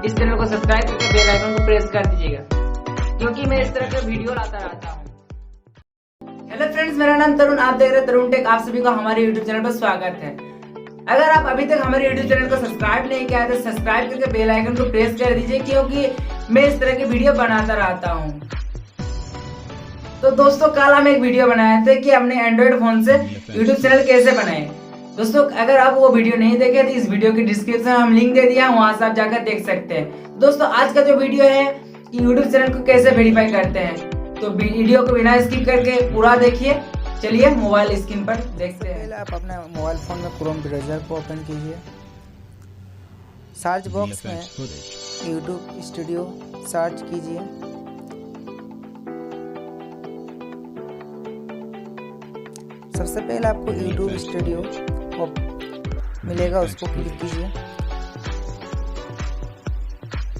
इस चैनल को सब्सक्राइब करके बेल आइकन को प्रेस कर दीजिएगा, क्योंकि मैं इस तरह के वीडियो लाता रहता हूँ। हेलो फ्रेंड्स, मेरा नाम तरुण, आप देख रहे हैं तरुण टेक। आप सभी को हमारे यूट्यूब चैनल पर स्वागत है। अगर आप अभी तक हमारे यूट्यूब चैनल को सब्सक्राइब नहीं किया है तो सब्सक्राइब करके बेल आइकन को प्रेस कर दीजिए, क्योंकि मैं इस तरह के वीडियो बनाता रहता हूँ। तो दोस्तों, कल हम एक वीडियो बनाए थे कि हमने एंड्रॉइड फोन से यूट्यूब चैनल कैसे बनाए। दोस्तों, अगर आप वो वीडियो नहीं देखे तो इस वीडियो की डिस्क्रिप्शन में हम लिंक दे दिया, वहां से आप जाकर देख सकते हैं। दोस्तों, आज का जो वीडियो है कि यूट्यूब चैनल को कैसे वेरीफाई करते हैं, तो वीडियो को बिना स्किप करके पूरा देखिए। चलिए मोबाइल स्क्रीन पर देखते हैं। पहले आप अपने मोबाइल फोन में क्रोम ब्राउज़र को ओपन कीजिए। सर्च बॉक्स में यूट्यूब स्टूडियो सर्च कीजिए। सबसे पहले आपको यूट्यूब स्टूडियो मिलेगा, उसको क्लिक कीजिए।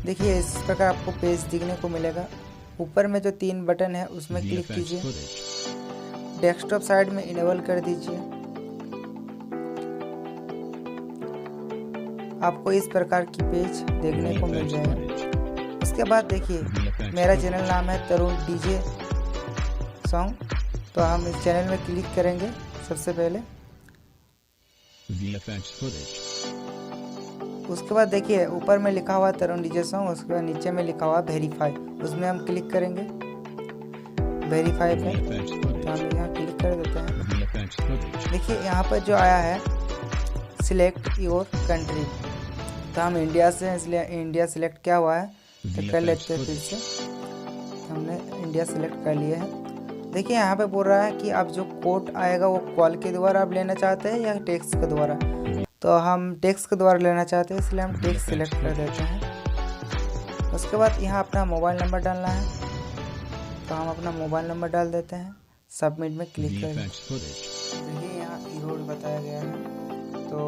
देखिए इस प्रकार आपको पेज दिखने को मिलेगा। ऊपर में जो 3 बटन है उसमें क्लिक कीजिए। डेस्कटॉप साइड में इनेबल कर दीजिए। आपको इस प्रकार की पेज देखने को मिल जाएगा। उसके बाद देखिए मेरा चैनल नाम है तरुण डीजे सॉन्ग, तो हम इस चैनल में क्लिक करेंगे। सबसे पहले उसके बाद देखिए ऊपर में लिखा हुआ तरुण डीजे सॉन्ग, उसके बाद नीचे में लिखा हुआ वेरीफाई, उसमें हम क्लिक करेंगे। वेरीफाई पे तो हम यहाँ क्लिक कर देते हैं। देखिए यहाँ पर जो आया है सिलेक्ट योर कंट्री, तो हम इंडिया से, इसलिए इंडिया सिलेक्ट किया हुआ है, तो कर लेते हैं। फिर से हमने इंडिया सिलेक्ट कर लिया है। देखिए यहाँ पे बोल रहा है कि आप जो कोड आएगा वो कॉल के द्वारा आप लेना चाहते हैं या टेक्स्ट के द्वारा, तो हम टेक्स्ट के द्वारा लेना चाहते हैं, इसलिए हम टेक्स्ट सिलेक्ट कर देते हैं। उसके बाद यहाँ अपना मोबाइल नंबर डालना है, तो हम अपना मोबाइल नंबर डाल देते हैं। सबमिट में क्लिक कर देते हैं। देखिए यहाँ ईरोड बताया गया है, तो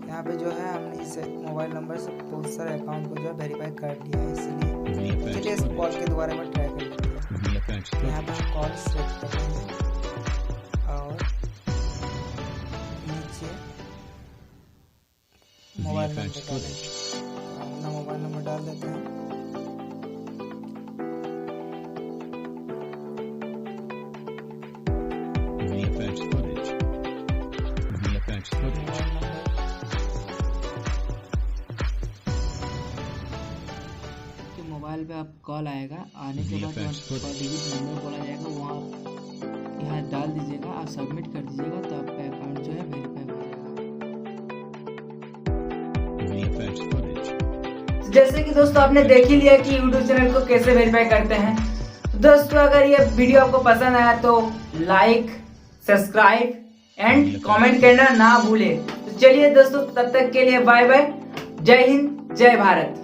यहाँ पे जो है हमने इस मोबाइल नंबर से बहुत सारे अकाउंट को जो है वेरीफाई कर लिया है, इसीलिए चलिए इस कॉल के द्वारा में ट्राई कर लेते हैं। यहाँ पे हम कॉल सेलेक्ट करेंगे और नीचे मोबाइल नंबर डालेंगे। अपना मोबाइल नंबर डाल देते हैं। मोबाइल पे आप कॉल आएगा, आने के बाद डिजिट नंबर बोला जाएगा, वहाँ यहाँ डाल दीजिएगा, आप सबमिट कर दीजिएगा, तो आपका अकाउंट जो है वेरीफाई हो जाएगा। जैसे कि दोस्तों आपने देख ही लिया कि यूट्यूब चैनल को कैसे वेरीफाई करते हैं। दोस्तों, अगर ये वीडियो आपको पसंद आया तो लाइक, सब्सक्राइब एंड कमेंट करना ना भूले। तो चलिए दोस्तों, तब तक के लिए बाय बाय। जय हिंद, जय भारत।